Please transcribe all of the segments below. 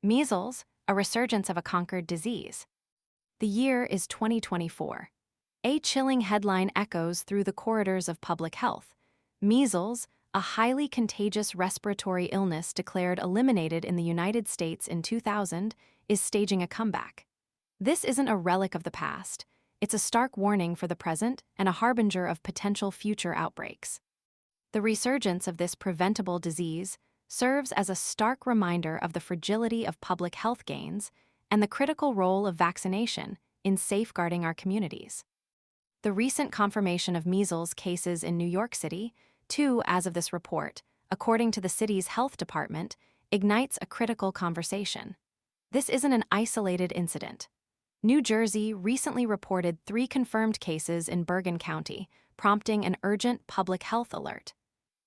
Measles, a resurgence of a conquered disease. The year is 2024. A chilling headline echoes through the corridors of public health. Measles, a highly contagious respiratory illness declared eliminated in the United States in 2000, is staging a comeback. This isn't a relic of the past. It's a stark warning for the present and a harbinger of potential future outbreaks. The resurgence of this preventable disease serves as a stark reminder of the fragility of public health gains and the critical role of vaccination in safeguarding our communities. The recent confirmation of measles cases in New York City, two as of this report, according to the city's health department, ignites a critical conversation. This isn't an isolated incident. New Jersey recently reported 3 confirmed cases in Bergen County, prompting an urgent public health alert.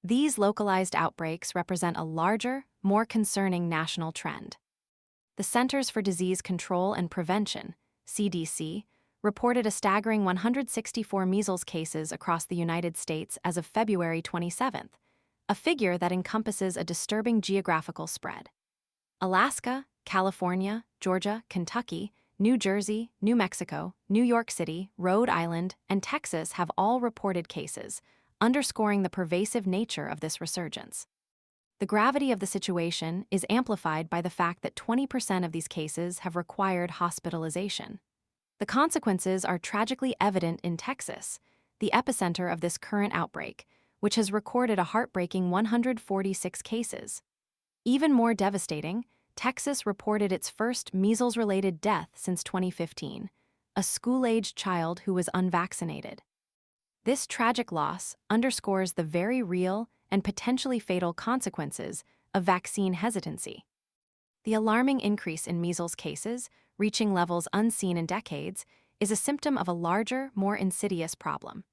These localized outbreaks represent a larger, more concerning national trend. The Centers for Disease Control and Prevention, CDC, reported a staggering 164 measles cases across the United States as of February 27th, a figure that encompasses a disturbing geographical spread. Alaska, California, Georgia, Kentucky, New Jersey, New Mexico, New York City, Rhode Island, and Texas have all reported cases, underscoring the pervasive nature of this resurgence. The gravity of the situation is amplified by the fact that 20% of these cases have required hospitalization. The consequences are tragically evident in Texas, the epicenter of this current outbreak, which has recorded a heartbreaking 146 cases. Even more devastating, Texas reported its first measles-related death since 2015, a school-aged child who was unvaccinated. This tragic loss underscores the very real and potentially fatal consequences of vaccine hesitancy. The alarming increase in measles cases, reaching levels unseen in decades, is a symptom of a larger, more insidious problem: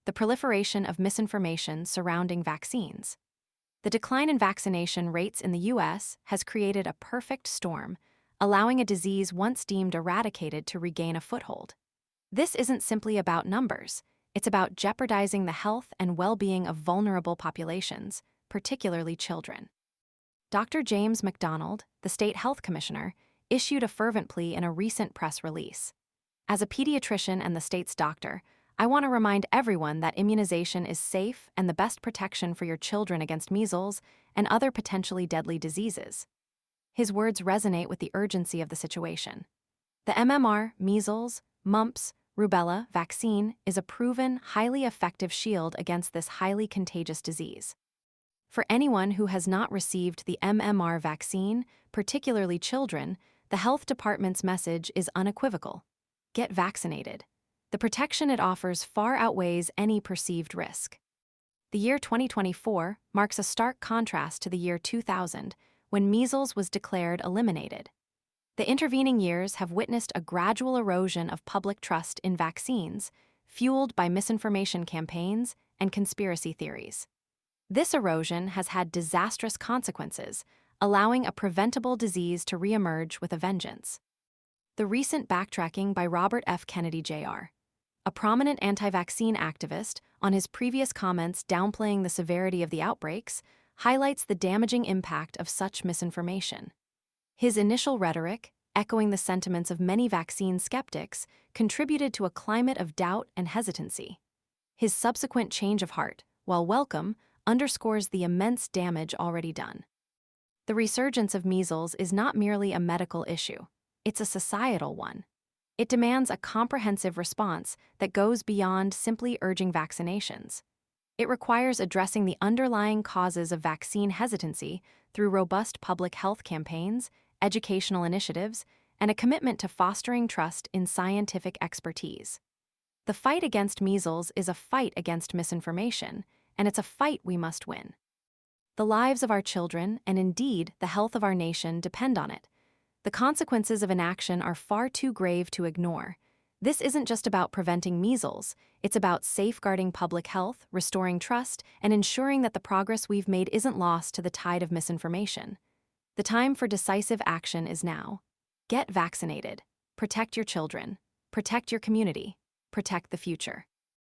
the proliferation of misinformation surrounding vaccines. The decline in vaccination rates in the U.S. has created a perfect storm, allowing a disease once deemed eradicated to regain a foothold. This isn't simply about numbers. It's about jeopardizing the health and well-being of vulnerable populations, particularly children. Dr. James McDonald, the state health commissioner, issued a fervent plea in a recent press release. As a pediatrician and the state's doctor, I want to remind everyone that immunization is safe and the best protection for your children against measles and other potentially deadly diseases. His words resonate with the urgency of the situation. The MMR, measles, mumps, rubella vaccine is a proven, highly effective shield against this highly contagious disease. For anyone who has not received the MMR vaccine, particularly children, the health department's message is unequivocal: get vaccinated. The protection it offers far outweighs any perceived risk. The year 2024 marks a stark contrast to the year 2000, when measles was declared eliminated. The intervening years have witnessed a gradual erosion of public trust in vaccines, fueled by misinformation campaigns and conspiracy theories. This erosion has had disastrous consequences, allowing a preventable disease to reemerge with a vengeance. The recent backtracking by Robert F. Kennedy Jr., a prominent anti-vaccine activist, on his previous comments downplaying the severity of the outbreaks, highlights the damaging impact of such misinformation. His initial rhetoric, echoing the sentiments of many vaccine skeptics, contributed to a climate of doubt and hesitancy. His subsequent change of heart, while welcome, underscores the immense damage already done. The resurgence of measles is not merely a medical issue, it's a societal one. It demands a comprehensive response that goes beyond simply urging vaccinations. It requires addressing the underlying causes of vaccine hesitancy through robust public health campaigns, educational initiatives, and a commitment to fostering trust in scientific expertise. The fight against measles is a fight against misinformation, and it's a fight we must win. The lives of our children, and indeed the health of our nation, depend on it. The consequences of inaction are far too grave to ignore. This isn't just about preventing measles, it's about safeguarding public health, restoring trust, and ensuring that the progress we've made isn't lost to the tide of misinformation. The time for decisive action is now. Get vaccinated. Protect your children. Protect your community. Protect the future.